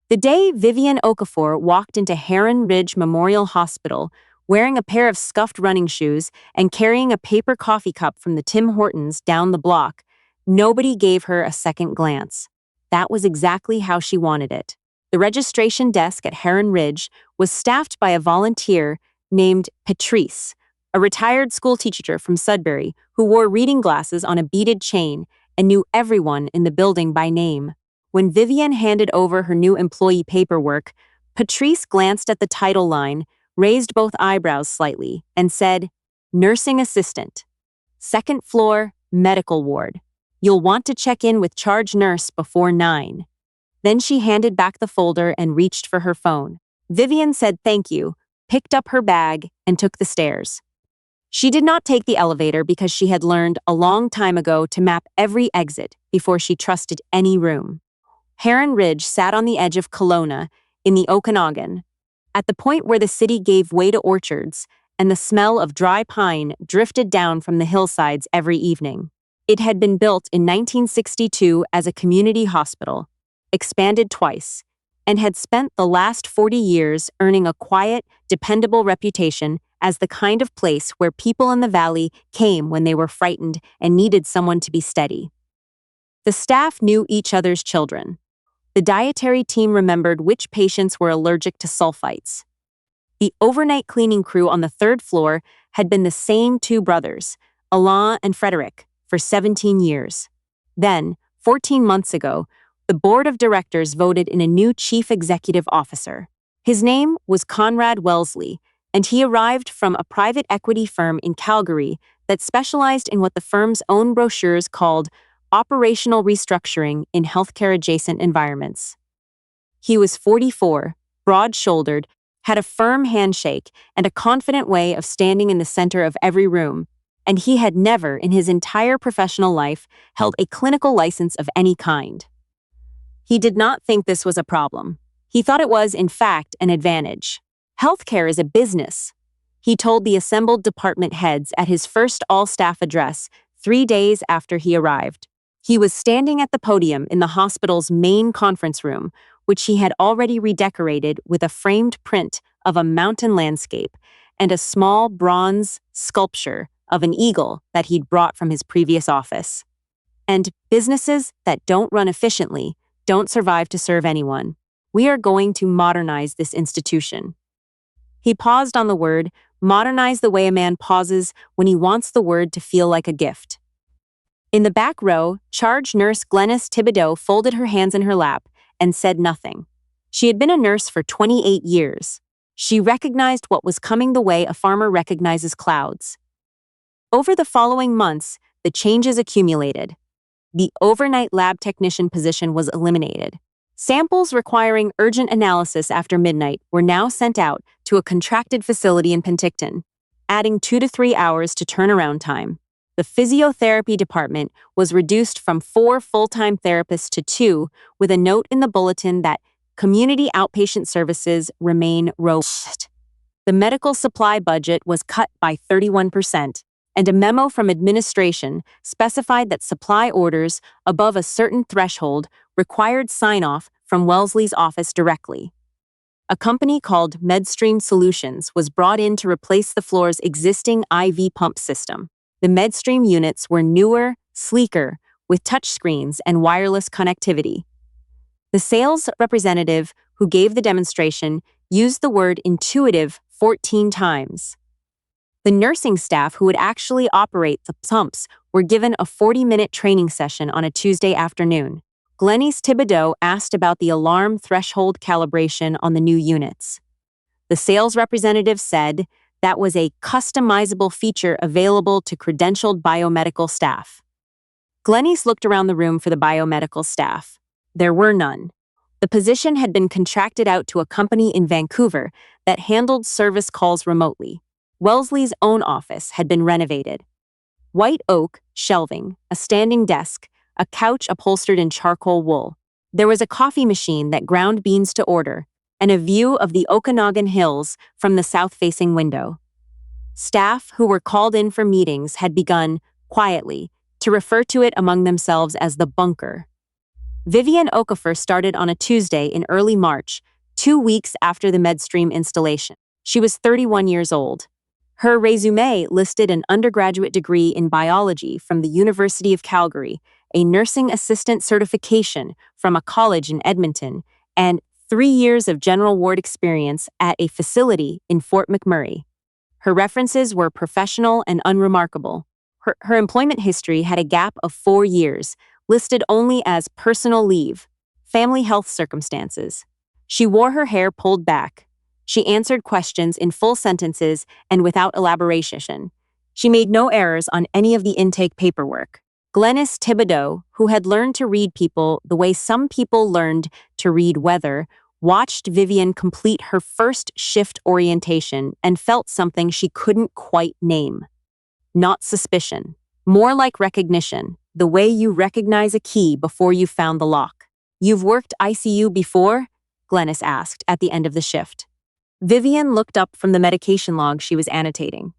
The day Vivian Okafor walked into Heron Ridge Memorial Hospital wearing a pair of scuffed running shoes and carrying a paper coffee cup from the Tim Hortons down the block, nobody gave her a second glance. That was exactly how she wanted it. The registration desk at Heron Ridge was staffed by a volunteer named Patrice, a retired schoolteacher from Sudbury who wore reading glasses on a beaded chain and knew everyone in the building by name. When Vivian handed over her new employee paperwork, Patrice glanced at the title line, raised both eyebrows slightly, and said, "Nursing assistant. Second floor, medical ward. You'll want to check in with charge nurse before 9. Then she handed back the folder and reached for her phone. Vivian said thank you, picked up her bag, and took the stairs. She did not take the elevator because she had learned a long time ago to map every exit before she trusted any room. Heron Ridge sat on the edge of Kelowna in the Okanagan, at the point where the city gave way to orchards and the smell of dry pine drifted down from the hillsides every evening. It had been built in 1962 as a community hospital, expanded twice, and had spent the last 40 years earning a quiet, dependable reputation as the kind of place where people in the valley came when they were frightened and needed someone to be steady. The staff knew each other's children. The dietary team remembered which patients were allergic to sulfites. The overnight cleaning crew on the third floor had been the same two brothers, Alain and Frederick, for 17 years. Then, 14 months ago, the board of directors voted in a new chief executive officer. His name was Conrad Wellesley, and he arrived from a private equity firm in Calgary that specialized in what the firm's own brochures called operational restructuring in healthcare-adjacent environments. He was 44, broad-shouldered, had a firm handshake and a confident way of standing in the center of every room, and he had never in his entire professional life held a clinical license of any kind. He did not think this was a problem. He thought it was, in fact, an advantage. Healthcare is a business, he told the assembled department heads at his first all-staff address 3 days after he arrived. He was standing at the podium in the hospital's main conference room, which he had already redecorated with a framed print of a mountain landscape and a small bronze sculpture of an eagle that he'd brought from his previous office. And businesses that don't run efficiently don't survive to serve anyone. We are going to modernize this institution. He paused on the word, modernize the way a man pauses when he wants the word to feel like a gift. In the back row, charge nurse Glenys Thibodeau folded her hands in her lap and said nothing. She had been a nurse for 28 years. She recognized what was coming the way a farmer recognizes clouds. Over the following months, the changes accumulated. The overnight lab technician position was eliminated. Samples requiring urgent analysis after midnight were now sent out to a contracted facility in Penticton, adding 2 to 3 hours to turnaround time. The physiotherapy department was reduced from 4 full-time therapists to 2, with a note in the bulletin that community outpatient services remain robust. The medical supply budget was cut by 31%, and a memo from administration specified that supply orders above a certain threshold required sign-off from Wellesley's office directly. A company called Medstream Solutions was brought in to replace the floor's existing IV pump system. The Medstream units were newer, sleeker, with touchscreens and wireless connectivity. The sales representative who gave the demonstration used the word intuitive 14 times. The nursing staff who would actually operate the pumps were given a 40-minute training session on a Tuesday afternoon. Glenys Thibodeau asked about the alarm threshold calibration on the new units. The sales representative said that was a customizable feature available to credentialed biomedical staff. Glenys looked around the room for the biomedical staff. There were none. The position had been contracted out to a company in Vancouver that handled service calls remotely. Wellesley's own office had been renovated. White oak, shelving, a standing desk, a couch upholstered in charcoal wool. There was a coffee machine that ground beans to order, and a view of the Okanagan Hills from the south-facing window. Staff who were called in for meetings had begun, quietly, to refer to it among themselves as the bunker. Vivian Okafor started on a Tuesday in early March, 2 weeks after the Medstream installation. She was 31 years old. Her resume listed an undergraduate degree in biology from the University of Calgary, a nursing assistant certification from a college in Edmonton, and 3 years of general ward experience at a facility in Fort McMurray. Her references were professional and unremarkable. Her employment history had a gap of 4 years, listed only as personal leave, family health circumstances. She wore her hair pulled back. She answered questions in full sentences and without elaboration. She made no errors on any of the intake paperwork. Glenys Thibodeau, who had learned to read people the way some people learned to read weather, watched Vivian complete her first shift orientation and felt something she couldn't quite name. Not suspicion. More like recognition, the way you recognize a key before you've found the lock. "You've worked ICU before?" Glenys asked at the end of the shift. Vivian looked up from the medication log she was annotating.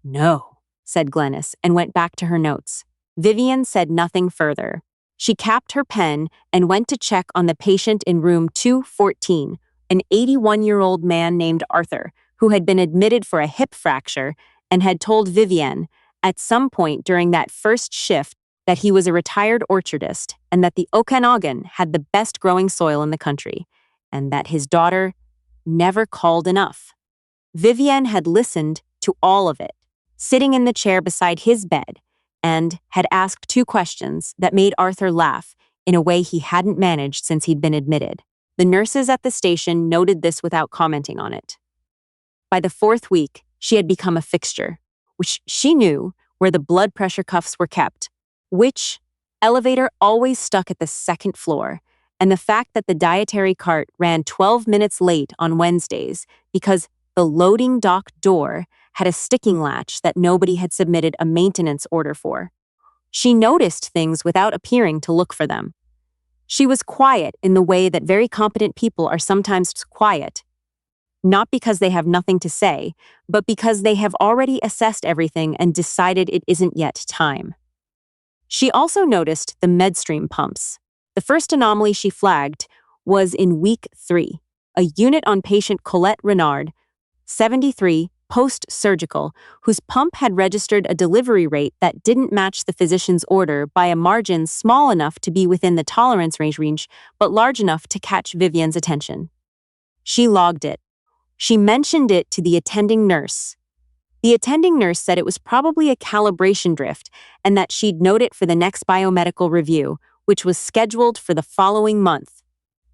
"No," said Glenys and went back to her notes. Vivian said nothing further. She capped her pen and went to check on the patient in room 214, an 81-year-old man named Arthur, who had been admitted for a hip fracture and had told Vivian, at some point during that first shift, that he was a retired orchardist and that the Okanagan had the best growing soil in the country, and that his daughter never called enough. Vivian had listened to all of it, sitting in the chair beside his bed, and had asked 2 questions that made Arthur laugh in a way he hadn't managed since he'd been admitted. The nurses at the station noted this without commenting on it. By the 4th week, she had become a fixture, which she knew where the blood pressure cuffs were kept, which elevator always stuck at the 2nd floor, and the fact that the dietary cart ran 12 minutes late on Wednesdays because the loading dock door had a sticking latch that nobody had submitted a maintenance order for. She noticed things without appearing to look for them. She was quiet in the way that very competent people are sometimes quiet, not because they have nothing to say, but because they have already assessed everything and decided it isn't yet time. She also noticed the Medstream pumps. The first anomaly she flagged was in week 3. A unit on patient Colette Renard, 73, post-surgical, whose pump had registered a delivery rate that didn't match the physician's order by a margin small enough to be within the tolerance range, but large enough to catch Vivian's attention. She logged it. She mentioned it to the attending nurse. The attending nurse said it was probably a calibration drift and that she'd note it for the next biomedical review, which was scheduled for the following month.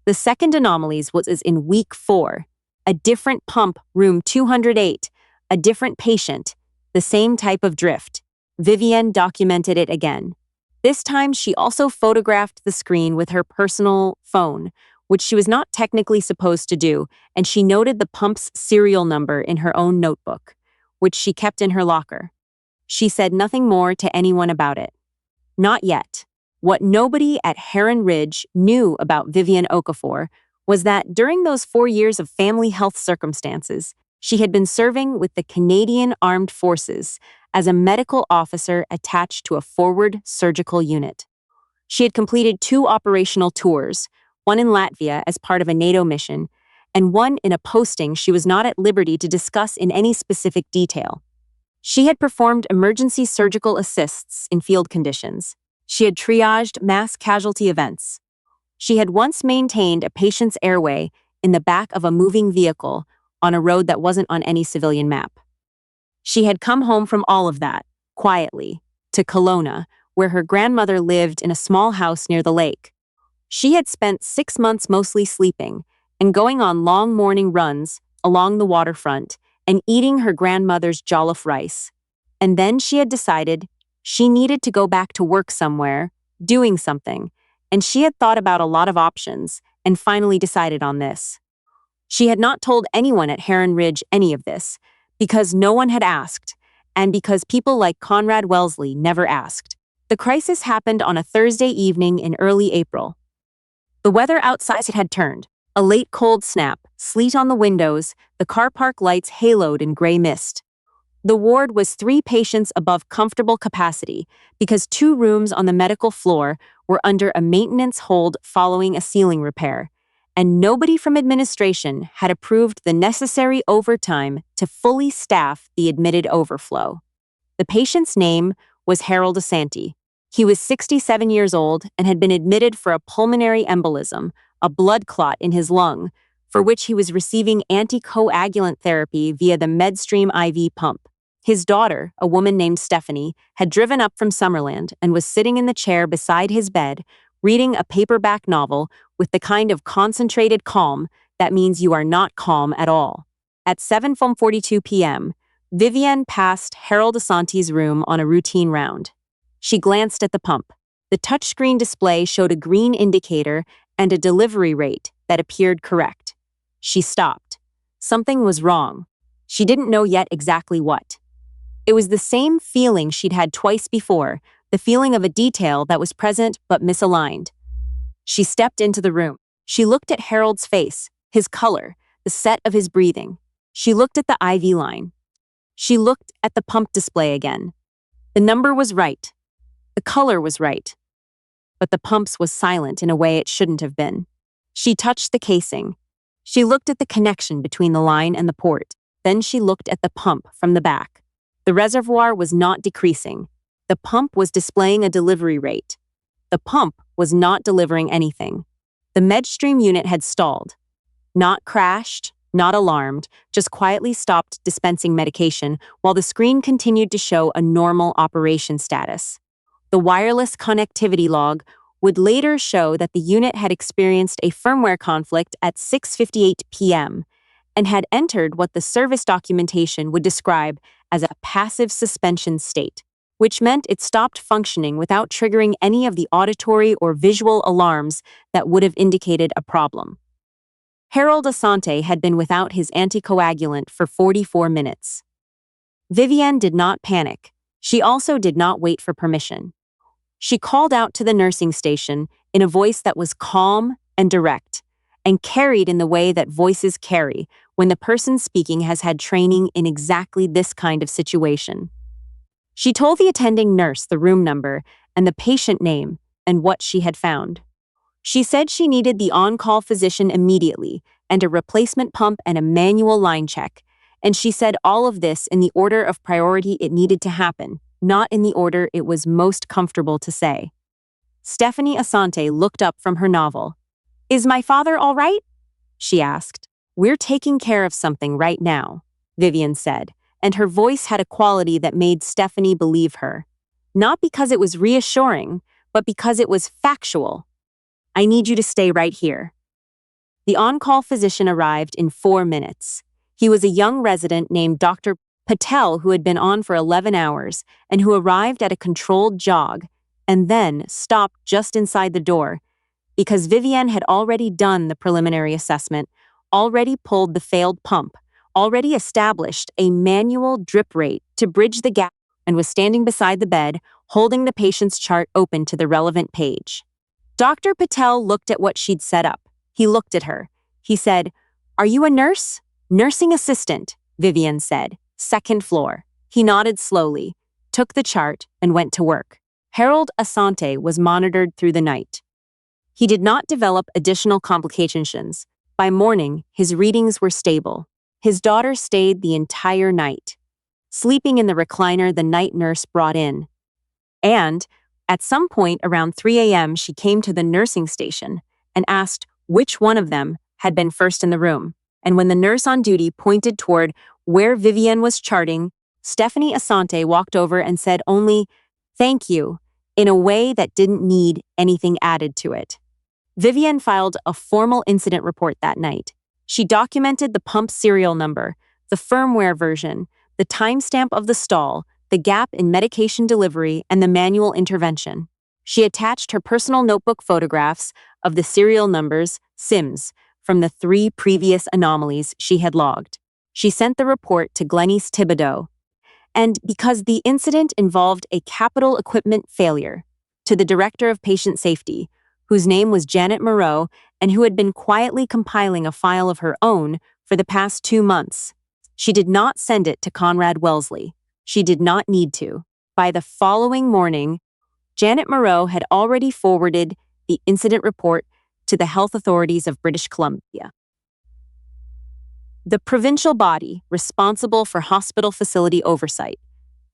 The second anomaly was in week 4. A different pump, room 208, a different patient, the same type of drift. Vivian documented it again. This time, she also photographed the screen with her personal phone, which she was not technically supposed to do, and she noted the pump's serial number in her own notebook, which she kept in her locker. She said nothing more to anyone about it. Not yet. What nobody at Heron Ridge knew about Vivian Okafor was that during those 4 years of family health circumstances, she had been serving with the Canadian Armed Forces as a medical officer attached to a forward surgical unit. She had completed 2 operational tours, one in Latvia as part of a NATO mission, and one in a posting she was not at liberty to discuss in any specific detail. She had performed emergency surgical assists in field conditions. She had triaged mass casualty events. She had once maintained a patient's airway in the back of a moving vehicle on a road that wasn't on any civilian map. She had come home from all of that, quietly, to Kelowna, where her grandmother lived in a small house near the lake. She had spent 6 months mostly sleeping and going on long morning runs along the waterfront and eating her grandmother's jollof rice. And then she had decided she needed to go back to work somewhere, doing something, and she had thought about a lot of options and finally decided on this. She had not told anyone at Heron Ridge any of this, because no one had asked, and because people like Conrad Wellesley never asked. The crisis happened on a Thursday evening in early April. The weather outside had turned. A late cold snap, sleet on the windows, the car park lights haloed in gray mist. The ward was 3 patients above comfortable capacity because 2 rooms on the medical floor were under a maintenance hold following a ceiling repair, and nobody from administration had approved the necessary overtime to fully staff the admitted overflow. The patient's name was Harold Asante. He was 67 years old and had been admitted for a pulmonary embolism, a blood clot in his lung, for which he was receiving anticoagulant therapy via the Medstream IV pump. His daughter, a woman named Stephanie, had driven up from Summerland and was sitting in the chair beside his bed, reading a paperback novel with the kind of concentrated calm that means you are not calm at all. At 7:42 p.m., Vivienne passed Harold Asante's room on a routine round. She glanced at the pump. The touchscreen display showed a green indicator and a delivery rate that appeared correct. She stopped. Something was wrong. She didn't know yet exactly what. It was the same feeling she'd had twice before, the feeling of a detail that was present but misaligned. She stepped into the room. She looked at Harold's face, his color, the set of his breathing. She looked at the IV line. She looked at the pump display again. The number was right. The color was right. But the pumps was silent in a way it shouldn't have been. She touched the casing. She looked at the connection between the line and the port. Then she looked at the pump from the back. The reservoir was not decreasing. The pump was displaying a delivery rate. The pump was not delivering anything. The Medstream unit had stalled. Not crashed, not alarmed, just quietly stopped dispensing medication while the screen continued to show a normal operation status. The wireless connectivity log would later show that the unit had experienced a firmware conflict at 6:58 p.m. and had entered what the service documentation would describe as a passive suspension state, which meant it stopped functioning without triggering any of the auditory or visual alarms that would have indicated a problem. Harold Asante had been without his anticoagulant for 44 minutes. Vivienne did not panic. She also did not wait for permission. She called out to the nursing station in a voice that was calm and direct, and carried in the way that voices carry when the person speaking has had training in exactly this kind of situation. She told the attending nurse the room number and the patient name and what she had found. She said she needed the on-call physician immediately and a replacement pump and a manual line check, and she said all of this in the order of priority it needed to happen, not in the order it was most comfortable to say. Stephanie Asante looked up from her novel. "Is my father all right?" she asked. "We're taking care of something right now," Vivienne said, and her voice had a quality that made Stephanie believe her. Not because it was reassuring, but because it was factual. "I need you to stay right here." The on-call physician arrived in 4 minutes. He was a young resident named Dr. Patel who had been on for 11 hours and who arrived at a controlled jog and then stopped just inside the door because Vivienne had already done the preliminary assessment, already pulled the failed pump, already established a manual drip rate to bridge the gap, and was standing beside the bed, holding the patient's chart open to the relevant page. Dr. Patel looked at what she'd set up. He looked at her. He said, "Are you a nurse?" "Nursing assistant," Vivienne said. "Second floor." He nodded slowly, took the chart, and went to work. Harold Asante was monitored through the night. He did not develop additional complications. By morning, his readings were stable. His daughter stayed the entire night, sleeping in the recliner the night nurse brought in. And, at some point around 3 a.m., she came to the nursing station and asked which one of them had been first in the room. And when the nurse on duty pointed toward where Vivienne was charting, Stephanie Asante walked over and said only, "Thank you," in a way that didn't need anything added to it. Vivienne filed a formal incident report that night. She documented the pump serial number, the firmware version, the timestamp of the stall, the gap in medication delivery, and the manual intervention. She attached her personal notebook photographs of the serial numbers, SIMs, from the 3 previous anomalies she had logged. She sent the report to Glenys Thibodeau, and because the incident involved a capital equipment failure, to the Director of Patient Safety, whose name was Janet Moreau and who had been quietly compiling a file of her own for the past 2 months. She did not send it to Conrad Wellesley. She did not need to. By the following morning, Janet Moreau had already forwarded the incident report to the health authorities of British Columbia. The provincial body responsible for hospital facility oversight,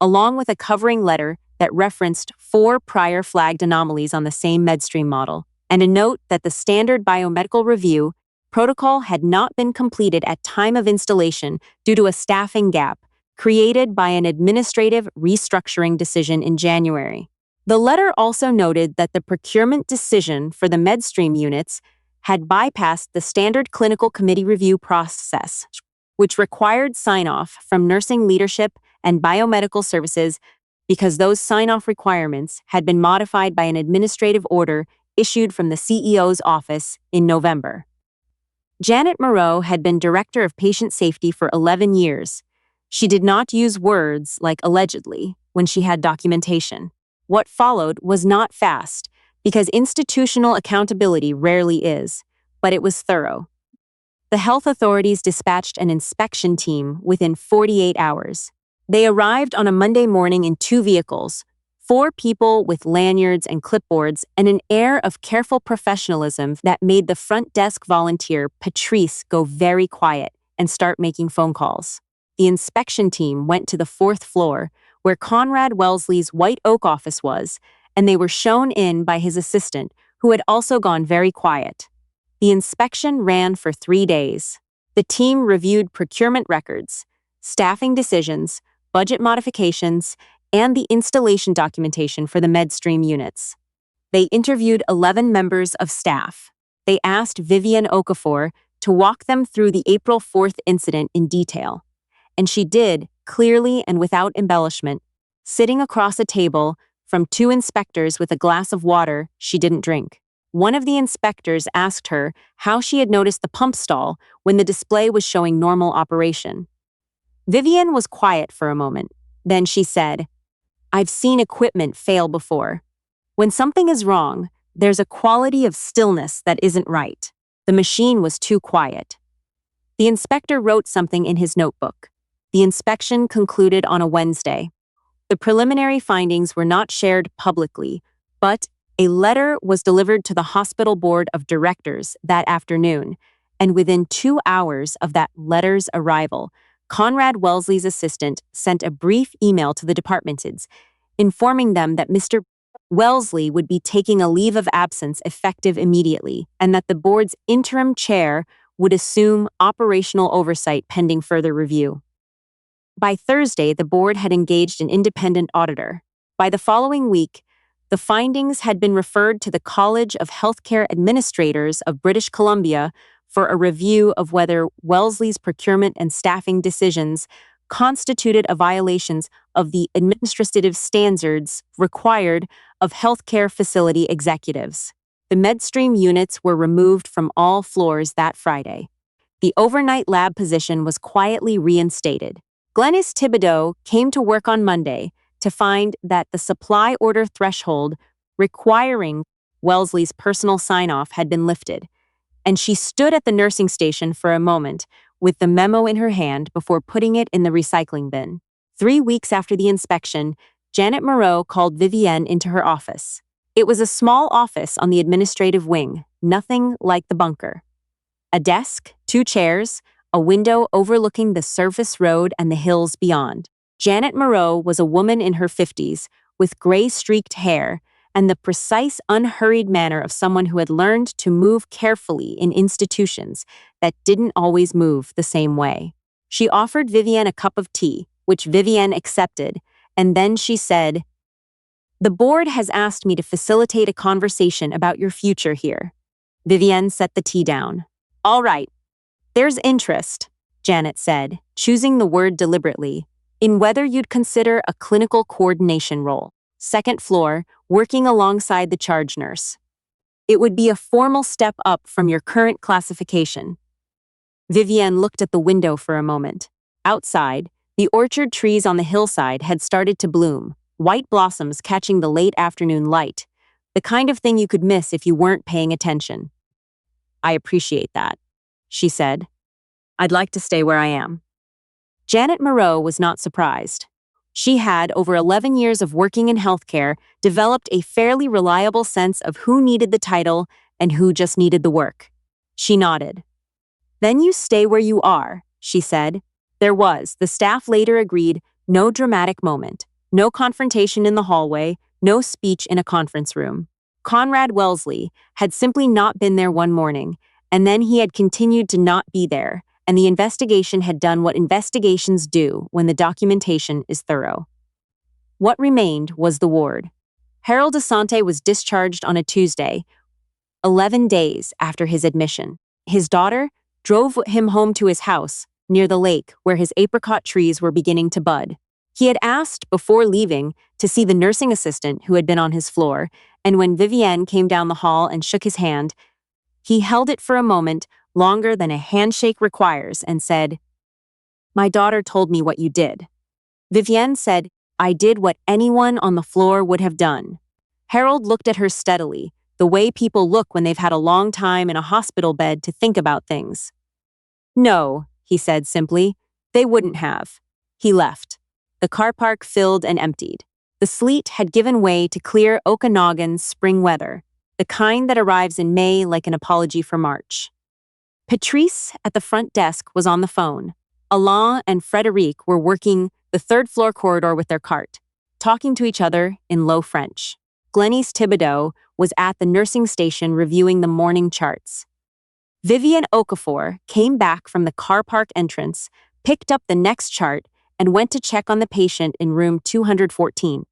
along with a covering letter that referenced 4 prior flagged anomalies on the same Medstream model, and a note that the standard biomedical review protocol had not been completed at time of installation due to a staffing gap created by an administrative restructuring decision in January. The letter also noted that the procurement decision for the Medstream units had bypassed the standard clinical committee review process, which required sign-off from nursing leadership and biomedical services because those sign-off requirements had been modified by an administrative order issued from the CEO's office in November. Janet Moreau had been director of patient safety for 11 years. She did not use words like allegedly when she had documentation. What followed was not fast, because institutional accountability rarely is, but it was thorough. The health authorities dispatched an inspection team within 48 hours. They arrived on a Monday morning in 2 vehicles, 4 people with lanyards and clipboards, and an air of careful professionalism that made the front desk volunteer, Patrice, go very quiet and start making phone calls. The inspection team went to the 4th floor, where Conrad Wellesley's white oak office was, and they were shown in by his assistant, who had also gone very quiet. The inspection ran for 3 days. The team reviewed procurement records, staffing decisions, budget modifications, and the installation documentation for the Medstream units. They interviewed 11 members of staff. They asked Vivienne Okafor to walk them through the April 4th incident in detail. And she did, clearly and without embellishment, sitting across a table from 2 inspectors with a glass of water she didn't drink. One of the inspectors asked her how she had noticed the pump stall when the display was showing normal operation. Vivienne was quiet for a moment. Then she said, "I've seen equipment fail before. When something is wrong, there's a quality of stillness that isn't right. The machine was too quiet." The inspector wrote something in his notebook. The inspection concluded on a Wednesday. The preliminary findings were not shared publicly, but a letter was delivered to the hospital board of directors that afternoon, and within 2 hours of that letter's arrival, Conrad Wellesley's assistant sent a brief email to the department heads, informing them that Mr. Wellesley would be taking a leave of absence effective immediately, and that the board's interim chair would assume operational oversight pending further review. By Thursday, the board had engaged an independent auditor. By the following week, the findings had been referred to the College of Healthcare Administrators of British Columbia for a review of whether Wellesley's procurement and staffing decisions constituted a violations of the administrative standards required of healthcare facility executives. The Medstream units were removed from all floors that Friday. The overnight lab position was quietly reinstated. Glenys Thibodeau came to work on Monday to find that the supply order threshold requiring Wellesley's personal sign-off had been lifted, and she stood at the nursing station for a moment with the memo in her hand before putting it in the recycling bin. 3 weeks after the inspection, Janet Moreau called Vivienne into her office. It was a small office on the administrative wing, nothing like the bunker. A desk, 2 chairs, a window overlooking the surface road and the hills beyond. Janet Moreau was a woman in her 50s, with gray-streaked hair and the precise, unhurried manner of someone who had learned to move carefully in institutions that didn't always move the same way. She offered Vivienne a cup of tea, which Vivienne accepted, and then she said, "The board has asked me to facilitate a conversation about your future here." Vivienne set the tea down. "All right. There's interest," Janet said, choosing the word deliberately, "in whether you'd consider a clinical coordination role. 2nd floor, working alongside the charge nurse. It would be a formal step up from your current classification." Vivienne looked at the window for a moment. Outside, the orchard trees on the hillside had started to bloom, white blossoms catching the late afternoon light, the kind of thing you could miss if you weren't paying attention. "I appreciate that," she said. "I'd like to stay where I am." Janet Moreau was not surprised. She had, over 11 years of working in healthcare, developed a fairly reliable sense of who needed the title and who just needed the work. She nodded. "Then you stay where you are," she said. There was, the staff later agreed, no dramatic moment, no confrontation in the hallway, no speech in a conference room. Conrad Wellesley had simply not been there one morning, and then he had continued to not be there, and the investigation had done what investigations do when the documentation is thorough. What remained was the ward. Harold Asante was discharged on a Tuesday, 11 days after his admission. His daughter drove him home to his house, near the lake where his apricot trees were beginning to bud. He had asked, before leaving, to see the nursing assistant who had been on his floor, and when Vivienne came down the hall and shook his hand, he held it for a moment, longer than a handshake requires, and said, "My daughter told me what you did." Vivienne said, "I did what anyone on the floor would have done." Harold looked at her steadily, the way people look when they've had a long time in a hospital bed to think about things. "No," he said simply, "they wouldn't have." He left. The car park filled and emptied. The sleet had given way to clear Okanagan spring weather, the kind that arrives in May like an apology for March. Patrice at the front desk was on the phone. Alain and Frédéric were working the third-floor corridor with their cart, talking to each other in low French. Glenys Thibodeau was at the nursing station reviewing the morning charts. Vivienne Okafor came back from the car park entrance, picked up the next chart, and went to check on the patient in room 214.